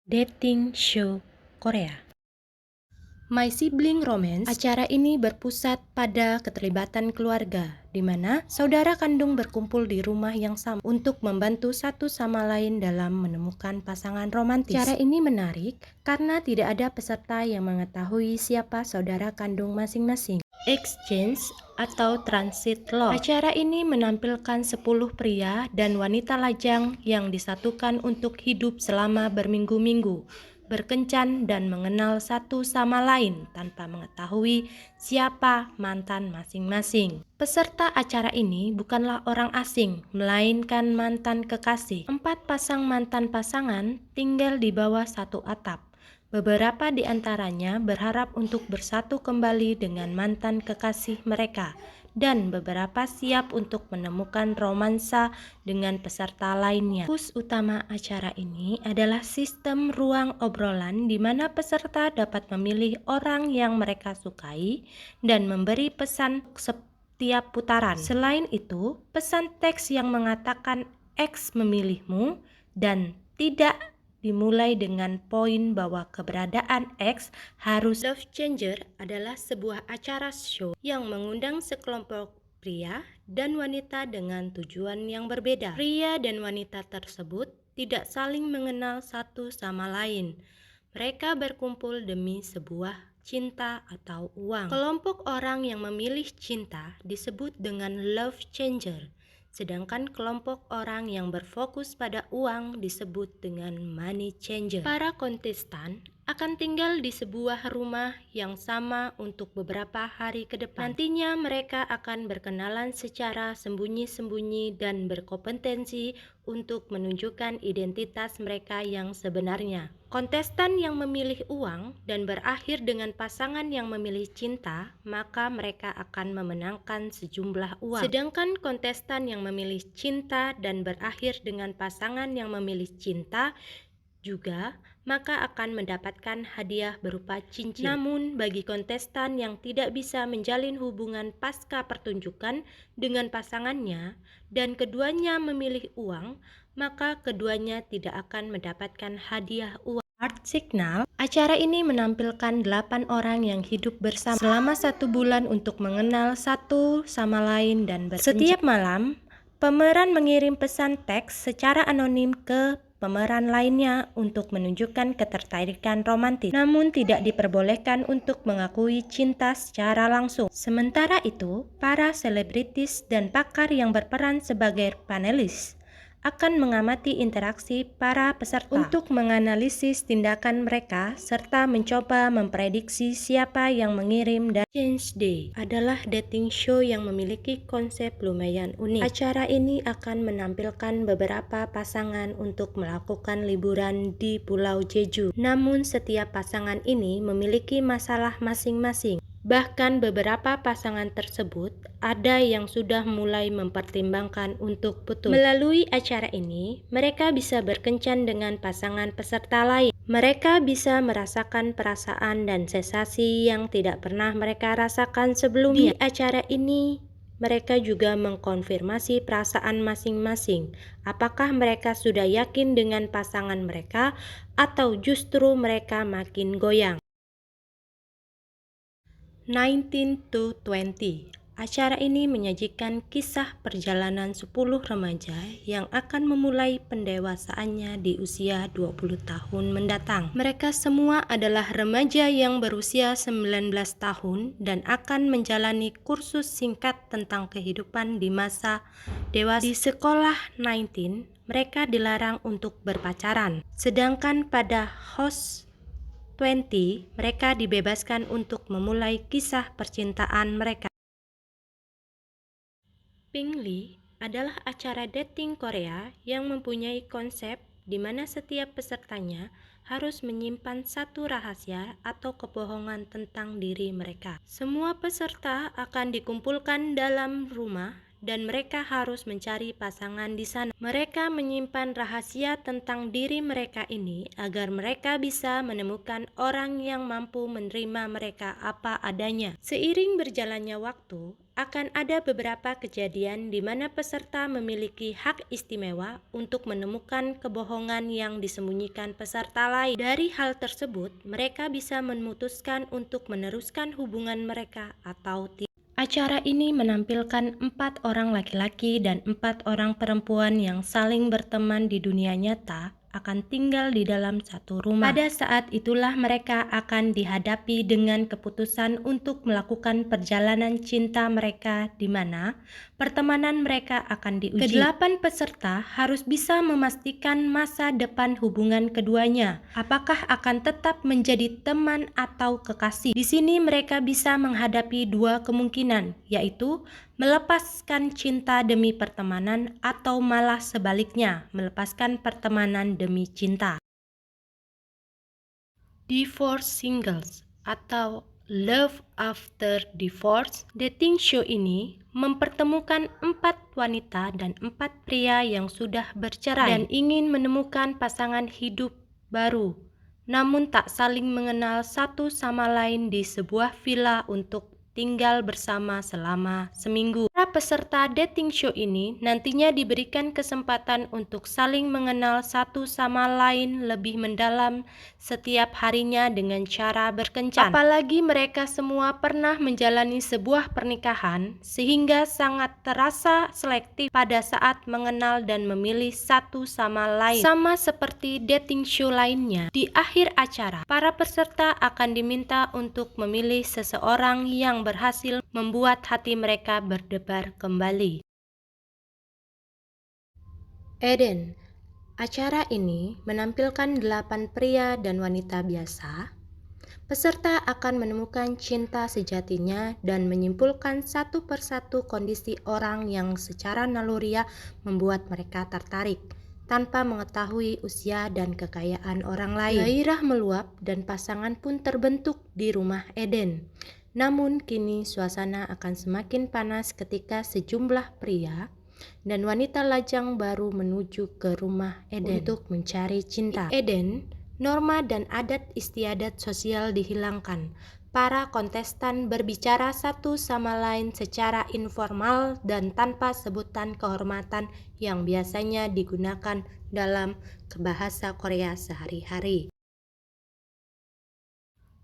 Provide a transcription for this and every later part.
dating show Korea. My Sibling Romance, acara ini berpusat pada keterlibatan keluarga, di mana saudara kandung berkumpul di rumah yang sama untuk membantu satu sama lain dalam menemukan pasangan romantis. Acara ini menarik karena tidak ada peserta yang mengetahui siapa saudara kandung masing-masing. Exchange atau Transit Love. Acara ini menampilkan 10 pria dan wanita lajang yang disatukan untuk hidup selama berminggu-minggu, berkencan dan mengenal satu sama lain tanpa mengetahui siapa mantan masing-masing. Peserta acara ini bukanlah orang asing, melainkan mantan kekasih. 4 pasang mantan pasangan tinggal di bawah satu atap. Beberapa di antaranya berharap untuk bersatu kembali dengan mantan kekasih mereka, dan beberapa siap untuk menemukan romansa dengan peserta lainnya. Fokus utama acara ini adalah sistem ruang obrolan di mana peserta dapat memilih orang yang mereka sukai dan memberi pesan setiap putaran. Selain itu, pesan teks yang mengatakan X memilihmu dan tidak dimulai dengan poin bahwa keberadaan X harus. Love Changer adalah sebuah acara show yang mengundang sekelompok pria dan wanita dengan tujuan yang berbeda. Pria dan wanita tersebut tidak saling mengenal satu sama lain. Mereka berkumpul demi sebuah cinta atau uang. Kelompok orang yang memilih cinta disebut dengan Love Changer. Sedangkan kelompok orang yang berfokus pada uang disebut dengan money changer. Para kontestan akan tinggal di sebuah rumah yang sama untuk beberapa hari ke depan. Nantinya mereka akan berkenalan secara sembunyi-sembunyi dan berkompetensi untuk menunjukkan identitas mereka yang sebenarnya. Kontestan yang memilih uang dan berakhir dengan pasangan yang memilih cinta, maka mereka akan memenangkan sejumlah uang. Sedangkan kontestan yang memilih cinta dan berakhir dengan pasangan yang memilih cinta juga, maka akan mendapatkan hadiah berupa cincin. Namun, bagi kontestan yang tidak bisa menjalin hubungan pasca pertunjukan dengan pasangannya dan keduanya memilih uang, maka keduanya tidak akan mendapatkan hadiah uang. Heart Signal, acara ini menampilkan 8 orang yang hidup bersama selama 1 bulan untuk mengenal satu sama lain dan berkencan. Setiap malam, pemeran mengirim pesan teks secara anonim ke pemeran lainnya untuk menunjukkan ketertarikan romantis, namun tidak diperbolehkan untuk mengakui cinta secara langsung. Sementara itu, para selebritis dan pakar yang berperan sebagai panelis akan mengamati interaksi para peserta untuk menganalisis tindakan mereka serta mencoba memprediksi siapa yang mengirim. Dan Change Day adalah dating show yang memiliki konsep lumayan unik. Acara ini akan menampilkan beberapa pasangan untuk melakukan liburan di Pulau Jeju. Namun setiap pasangan ini memiliki masalah masing-masing. Bahkan beberapa pasangan tersebut ada yang sudah mulai mempertimbangkan untuk putus. Melalui acara ini, mereka bisa berkencan dengan pasangan peserta lain. Mereka bisa merasakan perasaan dan sensasi yang tidak pernah mereka rasakan sebelumnya. Di acara ini, mereka juga mengkonfirmasi perasaan masing-masing. Apakah mereka sudah yakin dengan pasangan mereka atau justru mereka makin goyang. 19 to 20. Acara ini menyajikan kisah perjalanan 10 remaja yang akan memulai pendewasaannya di usia 20 tahun mendatang. Mereka semua adalah remaja yang berusia 19 tahun dan akan menjalani kursus singkat tentang kehidupan di masa dewasa. Di sekolah 19, mereka dilarang untuk berpacaran. Sedangkan pada host 20, mereka dibebaskan untuk memulai kisah percintaan mereka. Pingli adalah acara dating Korea yang mempunyai konsep di mana setiap pesertanya harus menyimpan satu rahasia atau kebohongan tentang diri mereka. Semua peserta akan dikumpulkan dalam rumah dan mereka harus mencari pasangan di sana. Mereka menyimpan rahasia tentang diri mereka ini agar mereka bisa menemukan orang yang mampu menerima mereka apa adanya. Seiring berjalannya waktu, akan ada beberapa kejadian di mana peserta memiliki hak istimewa untuk menemukan kebohongan yang disembunyikan peserta lain. Dari hal tersebut, mereka bisa memutuskan untuk meneruskan hubungan mereka atau tidak. Acara ini menampilkan 4 orang laki-laki dan 4 orang perempuan yang saling berteman di dunia nyata akan tinggal di dalam satu rumah. Pada saat itulah mereka akan dihadapi dengan keputusan untuk melakukan perjalanan cinta mereka di mana pertemanan mereka akan diuji. Kedelapan peserta harus bisa memastikan masa depan hubungan keduanya. Apakah akan tetap menjadi teman atau kekasih? Di sini mereka bisa menghadapi dua kemungkinan, yaitu melepaskan cinta demi pertemanan atau malah sebaliknya, melepaskan pertemanan demi cinta. Divorce Singles atau Love After Divorce, dating show ini mempertemukan 4 wanita dan 4 pria yang sudah bercerai dan ingin menemukan pasangan hidup baru, namun tak saling mengenal satu sama lain di sebuah villa untuk tinggal bersama selama seminggu. Para peserta dating show ini nantinya diberikan kesempatan untuk saling mengenal satu sama lain lebih mendalam setiap harinya dengan cara berkencan. Apalagi mereka semua pernah menjalani sebuah pernikahan sehingga sangat terasa selektif pada saat mengenal dan memilih satu sama lain. Sama seperti dating show lainnya, di akhir acara, para peserta akan diminta untuk memilih seseorang yang berhasil membuat hati mereka berdebar kembali. Eden. Acara ini menampilkan 8 pria dan wanita biasa. Peserta akan menemukan cinta sejatinya dan menyimpulkan satu persatu kondisi orang yang secara naluriah membuat mereka tertarik, tanpa mengetahui usia dan kekayaan orang lain. Gairah meluap dan pasangan pun terbentuk di rumah Eden. Namun kini suasana akan semakin panas ketika sejumlah pria dan wanita lajang baru menuju ke rumah Eden untuk mencari cinta. Di Eden, norma dan adat istiadat sosial dihilangkan. Para kontestan berbicara satu sama lain secara informal dan tanpa sebutan kehormatan yang biasanya digunakan dalam bahasa Korea sehari-hari.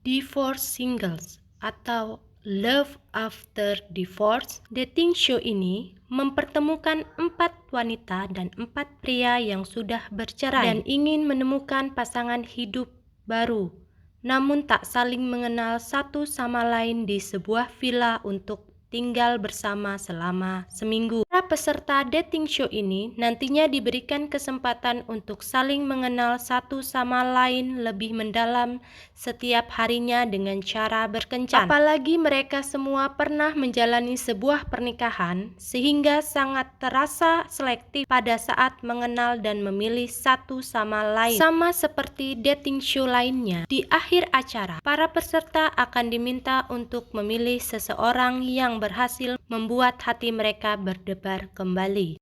Divorce Singles atau Love After Divorce, dating show ini mempertemukan 4 wanita dan 4 pria yang sudah bercerai dan ingin menemukan pasangan hidup baru, namun tak saling mengenal satu sama lain di sebuah villa untuk tinggal bersama selama seminggu. Para peserta dating show ini nantinya diberikan kesempatan untuk saling mengenal satu sama lain lebih mendalam setiap harinya dengan cara berkencan. Apalagi mereka semua pernah menjalani sebuah pernikahan sehingga sangat terasa selektif pada saat mengenal dan memilih satu sama lain. Sama seperti dating show lainnya, di akhir acara, para peserta akan diminta untuk memilih seseorang yang berhasil membuat hati mereka berdebar kembali.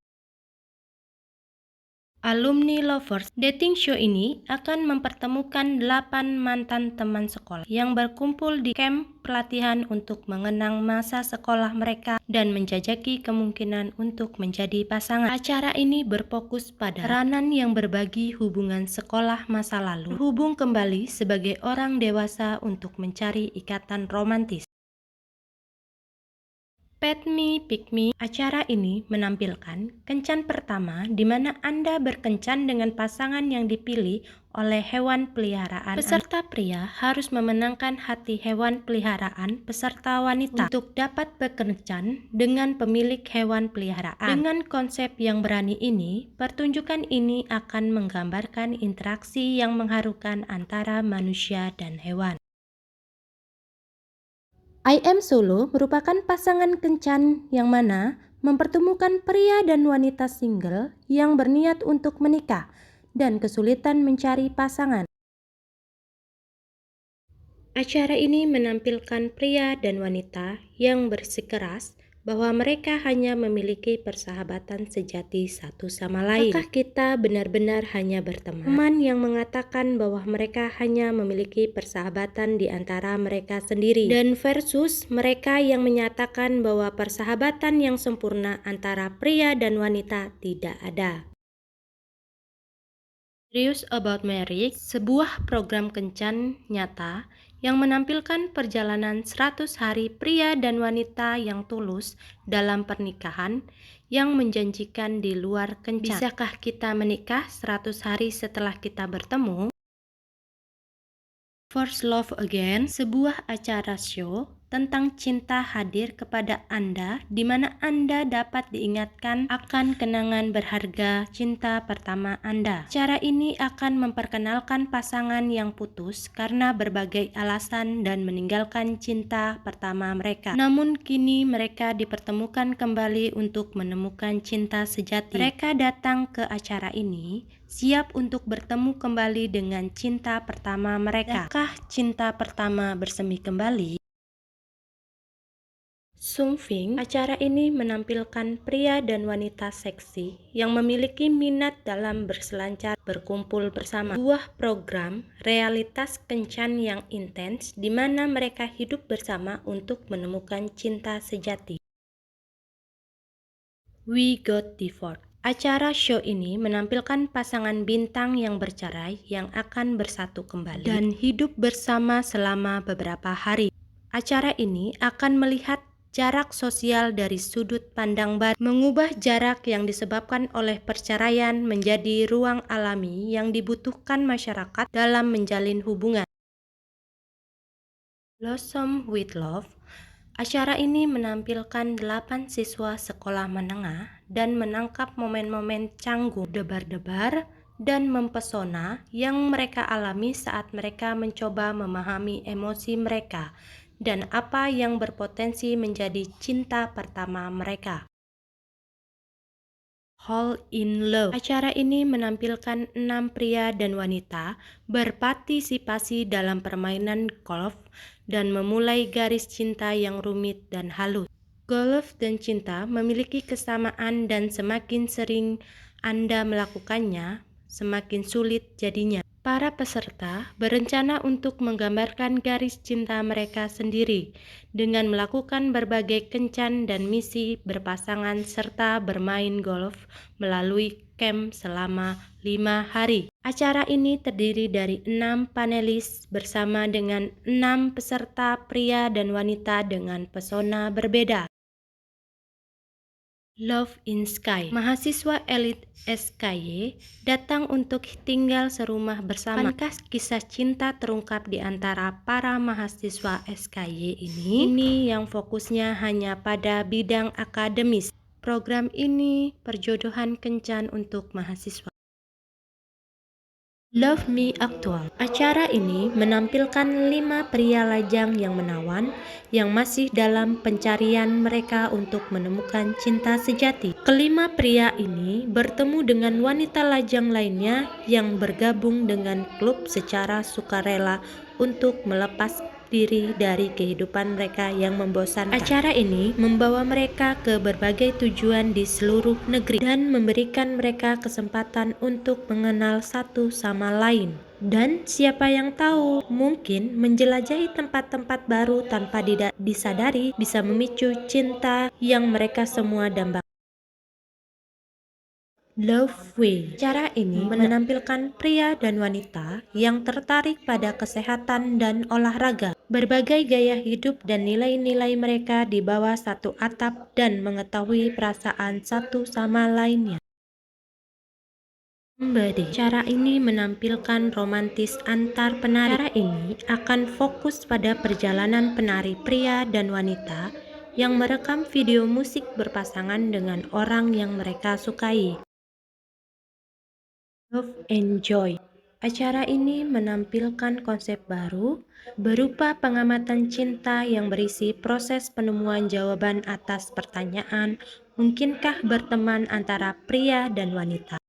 Alumni Lovers, dating show ini akan mempertemukan 8 mantan teman sekolah yang berkumpul di camp pelatihan untuk mengenang masa sekolah mereka dan menjajaki kemungkinan untuk menjadi pasangan. Acara ini berfokus pada peranan yang berbagi hubungan sekolah masa lalu, berhubung kembali sebagai orang dewasa untuk mencari ikatan romantis. Pet Me, Pick Me, acara ini menampilkan kencan pertama di mana Anda berkencan dengan pasangan yang dipilih oleh hewan peliharaan. Peserta pria harus memenangkan hati hewan peliharaan peserta wanita untuk dapat berkencan dengan pemilik hewan peliharaan. Dengan konsep yang berani ini, pertunjukan ini akan menggambarkan interaksi yang mengharukan antara manusia dan hewan. I Am Solo merupakan pasangan kencan yang mana mempertemukan pria dan wanita single yang berniat untuk menikah dan kesulitan mencari pasangan. Acara ini menampilkan pria dan wanita yang bersikeras bahwa mereka hanya memiliki persahabatan sejati satu sama lain. Apakah kita benar-benar hanya berteman? Teman yang mengatakan bahwa mereka hanya memiliki persahabatan di antara mereka sendiri, dan versus mereka yang menyatakan bahwa persahabatan yang sempurna antara pria dan wanita tidak ada. Serious About Marriage, sebuah program kencan nyata yang menampilkan perjalanan 100 hari pria dan wanita yang tulus dalam pernikahan yang menjanjikan di luar kencan. Bisakah kita menikah 100 hari setelah kita bertemu? First Love Again, sebuah acara show tentang cinta hadir kepada Anda, di mana Anda dapat diingatkan akan kenangan berharga cinta pertama Anda. Acara ini akan memperkenalkan pasangan yang putus karena berbagai alasan dan meninggalkan cinta pertama mereka. Namun kini mereka dipertemukan kembali untuk menemukan cinta sejati. Mereka datang ke acara ini siap untuk bertemu kembali dengan cinta pertama mereka. Apakah cinta pertama bersemi kembali? Something, acara ini menampilkan pria dan wanita seksi yang memiliki minat dalam berselancar berkumpul bersama. Sebuah program realitas kencan yang intens di mana mereka hidup bersama untuk menemukan cinta sejati. We Got Divorced. Acara show ini menampilkan pasangan bintang yang bercerai yang akan bersatu kembali dan hidup bersama selama beberapa hari. Acara ini akan melihat jarak sosial dari sudut pandang baru, mengubah jarak yang disebabkan oleh perceraian menjadi ruang alami yang dibutuhkan masyarakat dalam menjalin hubungan. Blossom with Love. Acara ini menampilkan 8 siswa sekolah menengah dan menangkap momen-momen canggung, debar-debar, dan mempesona yang mereka alami saat mereka mencoba memahami emosi mereka dan apa yang berpotensi menjadi cinta pertama mereka. Fall in Love. Acara ini menampilkan 6 pria dan wanita berpartisipasi dalam permainan golf dan memulai garis cinta yang rumit dan halus. Golf dan cinta memiliki kesamaan dan semakin sering Anda melakukannya, semakin sulit jadinya. Para peserta berencana untuk menggambarkan garis cinta mereka sendiri dengan melakukan berbagai kencan dan misi berpasangan serta bermain golf melalui camp selama 5 hari. Acara ini terdiri dari 6 panelis bersama dengan 6 peserta pria dan wanita dengan pesona berbeda. Love in Sky. Mahasiswa elit SKY datang untuk tinggal serumah bersama. Pankah kisah cinta terungkap di antara para mahasiswa SKY ini yang fokusnya hanya pada bidang akademis. Program ini perjodohan kencan untuk mahasiswa. Love Me Actual. Acara ini menampilkan 5 pria lajang yang menawan yang masih dalam pencarian mereka untuk menemukan cinta sejati. Kelima pria ini bertemu dengan wanita lajang lainnya yang bergabung dengan klub secara sukarela untuk melepas diri dari kehidupan mereka yang membosankan. Acara ini membawa mereka ke berbagai tujuan di seluruh negeri dan memberikan mereka kesempatan untuk mengenal satu sama lain. Dan siapa yang tahu, mungkin menjelajahi tempat-tempat baru tanpa disadari bisa memicu cinta yang mereka semua dambakan. Love Way. Cara ini menampilkan pria dan wanita yang tertarik pada kesehatan dan olahraga. Berbagai gaya hidup dan nilai-nilai mereka di bawah satu atap dan mengetahui perasaan satu sama lainnya. Somebody. Cara ini menampilkan romantis antar penari. Cara ini akan fokus pada perjalanan penari pria dan wanita yang merekam video musik berpasangan dengan orang yang mereka sukai. Love and Joy. Acara ini menampilkan konsep baru berupa pengamatan cinta yang berisi proses penemuan jawaban atas pertanyaan, mungkinkah berteman antara pria dan wanita?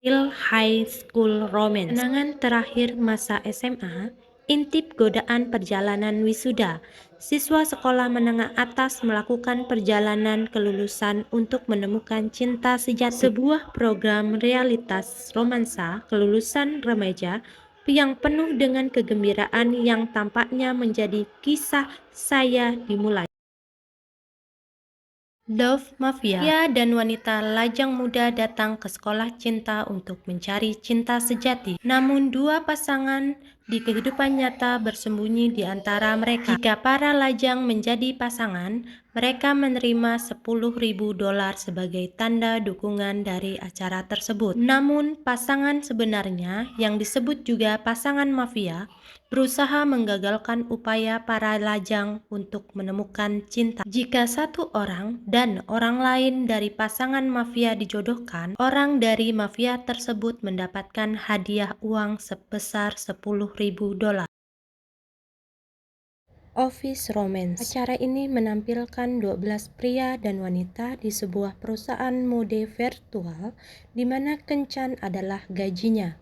Real High School Romance. Kenangan terakhir masa SMA Intip godaan perjalanan wisuda. Siswa sekolah menengah atas melakukan perjalanan kelulusan untuk menemukan cinta sejati. Sebuah program realitas romansa kelulusan remaja yang penuh dengan kegembiraan yang tampaknya menjadi kisah saya dimulai. Love Mafia. Pria dan wanita lajang muda datang ke sekolah cinta untuk mencari cinta sejati. Namun dua pasangan di kehidupan nyata bersembunyi di antara mereka. Jika para lajang menjadi pasangan, mereka menerima $10.000 sebagai tanda dukungan dari acara tersebut. Namun pasangan sebenarnya yang disebut juga pasangan mafia berusaha menggagalkan upaya para lajang untuk menemukan cinta. Jika satu orang dan orang lain dari pasangan mafia dijodohkan, orang dari mafia tersebut mendapatkan hadiah uang sebesar $10.000. Office Romance. Acara ini menampilkan 12 pria dan wanita di sebuah perusahaan mode virtual di mana kencan adalah gajinya.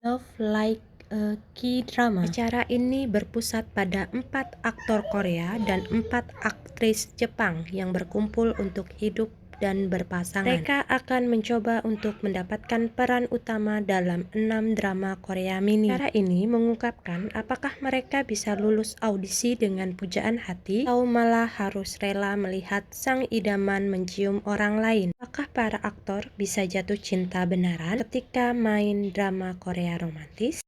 Love Like a K-Drama. Acara ini berpusat pada 4 aktor Korea dan 4 aktris Jepang yang berkumpul untuk hidup dan berpasangan. Mereka akan mencoba untuk mendapatkan peran utama dalam 6 drama Korea mini. Acara ini mengungkapkan apakah mereka bisa lulus audisi dengan pujaan hati atau malah harus rela melihat sang idaman mencium orang lain. Apakah para aktor bisa jatuh cinta beneran ketika main drama Korea romantis?